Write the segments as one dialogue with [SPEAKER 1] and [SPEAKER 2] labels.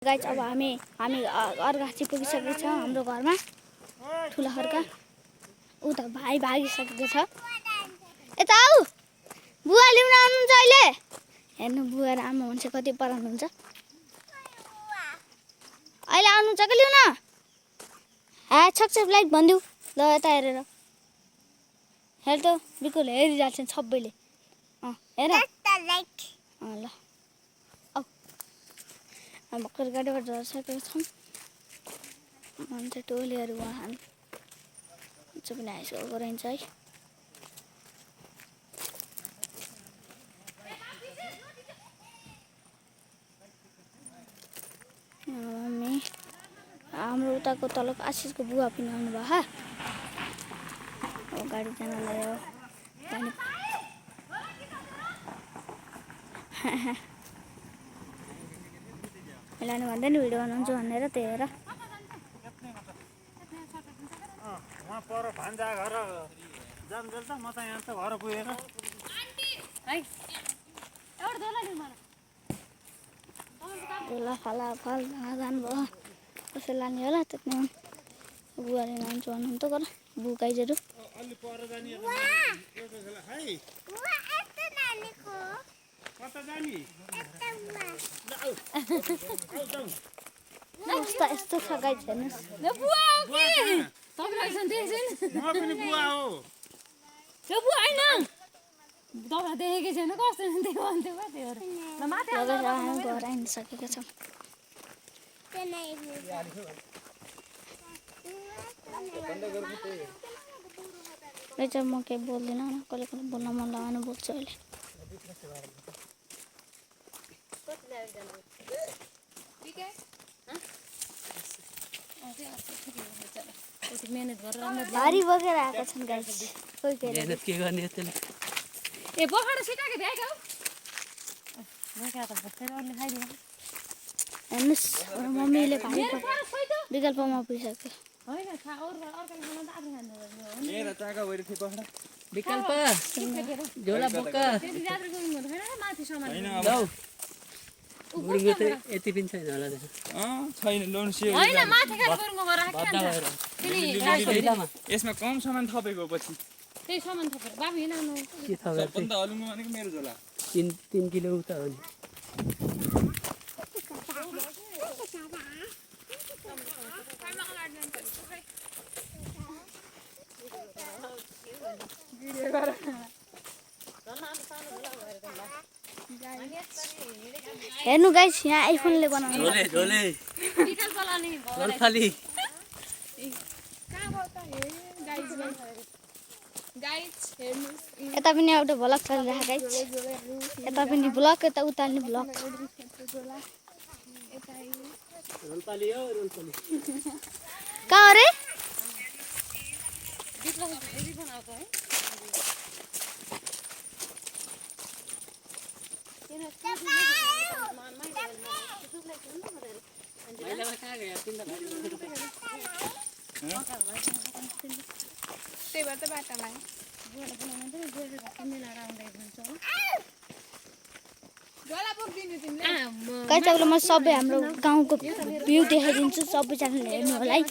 [SPEAKER 1] Guys अब हामी अर्घाँची पुगिसकेको छौँ हाम्रो घरमा ठुला खर्का उता भाइ भागिसकेको छ। यता आऊ बुवा लिउन आउनुहुन्छ अहिले। हेर्नु बुवा र आमा हुन्छ कति पराउनुहुन्छ। अहिले आउनुहुन्छ कि लिउन छक्छक लाइक भनिदिउ ल यता हेरेर हेर त बिल्कुल हेरिरहेको छ सबैले हेर ल अब भर्खर गाडीबाट झरिसकेको छौँ। मान्छे टोलीहरू वाहन पनि आइसकेको रहन्छ है। मम्मी हाम्रो उताको तलक आशिषको बुवा पनि आउनुभयो हा गाडी जान लाग्यो लानु भन्दैन भिडियो बनाउँछु भनेर त्यही हेर
[SPEAKER 2] पर भान्जा घर जान्जेल त म त यहाँ त घर पुगेर
[SPEAKER 1] झोला फाला फल जानुभयो कसै लाने होला त्यति बुवाले लान्छु भन्नु त गर बु गाइजहरू यस्तो छ गाइज हेर्नुहोस्
[SPEAKER 3] दौरा देखेकै छैन कस्तो
[SPEAKER 1] घर आइसकेको छ। म केही बोल्दिनँ कसले कसले बोल्न मन लगाएर बोल्छु अहिले। भारी बोकेर आएका छन् गाइस कोही के गर्ने
[SPEAKER 3] ए बखाड सिटाके भ्याएको
[SPEAKER 1] हेर्नुहोस् मम्मीले भाइ विकल्पमा पुगिसक्यो
[SPEAKER 4] विकल्प झोला बोक यति पनि छैन होला
[SPEAKER 2] छैन लोन यसमा कम सामान थपेको पछि
[SPEAKER 3] त्यही सामान थपेर बाबु हिँड्नु
[SPEAKER 4] के थपेर
[SPEAKER 2] सबभन्दा अलुङ्गो भनेको मेरो झोला
[SPEAKER 4] 3 किलो उता हो नि।
[SPEAKER 1] हेर्नु गाइस यहाँ आइफोनले बनाउनु यता पनि एउटा भ्लग चलिरहेको गाइस यता पनि भ्लग यता उता नि भ्लग कहाँ अरे
[SPEAKER 3] त्यही भएर त बाटो लाग्यो
[SPEAKER 1] गाइस अब म सबै हाम्रो गाउँको भ्यू देखाइदिन्छु सबैजनाले हेर्नु होला है।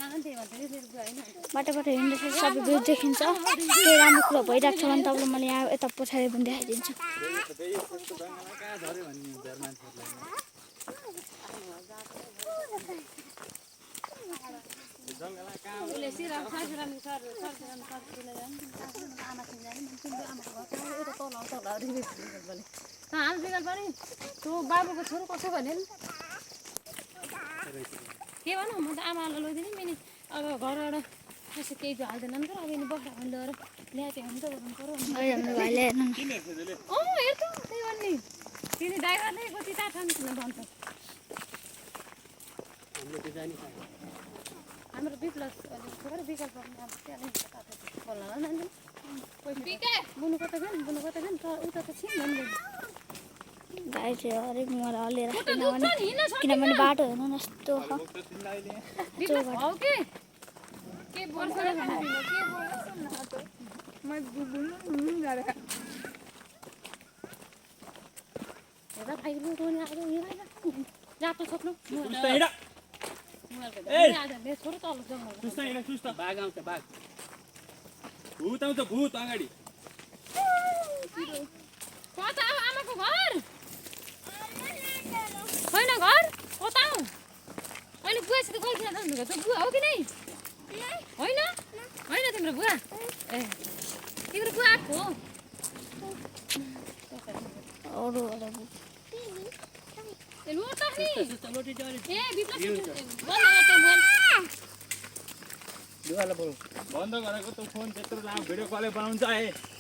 [SPEAKER 1] बाटो हिँड्दा सबै भ्यू देखिन्छ केही राम्रो कुरो भइरहेको छ भने तपाईँलाई मैले यहाँ यता पछाडि पनि देखाइदिन्छु।
[SPEAKER 3] तँ बाबुको छोरो कसो भने के भनौँ म त आमालाई लैदिने मिनी अब घरबाट त्यसो केही हाल्दैन नि त अब यिनी बस्दा भने लिएर ल्याएको हुन्छ भन्नु पऱ्यो हेर त त्यही भन्ने तिनी ड्राइभरले कति तार ठान्छु भन्छ हाम्रो विकल्प विकल्प बुनु कता गयो उता त छिन् भन्नु
[SPEAKER 1] गाइस हरेक मलाई अलि किनभने बाटो हेर्नु न यस्तो
[SPEAKER 3] हेर्दा भाइ जातो छोप्नु
[SPEAKER 2] सुस्त हिँड
[SPEAKER 3] छोरो तल जङ्गल
[SPEAKER 2] सुस्त हिँड सुस्त
[SPEAKER 4] बाघ आउँछ बाघ
[SPEAKER 2] भूत आउँछ भूत अगाडि
[SPEAKER 3] कता हो आमाको घर होइन घर कता हो अहिले बुवासित गइकिन जानुभएको त्यो बुवा हो कि नै होइन होइन तिम्रो बुवा ए तिम्रो बुवा आएको हो
[SPEAKER 1] अरू
[SPEAKER 3] ए लोटा नि
[SPEAKER 4] लोटी डरी
[SPEAKER 3] ए बिप्लव बन्द गर्छ मोबाइल
[SPEAKER 4] दुवाला बोल
[SPEAKER 2] बन्द गरेको त फोन त्यत्रो लामो भिडियो कलै बनाउँछ है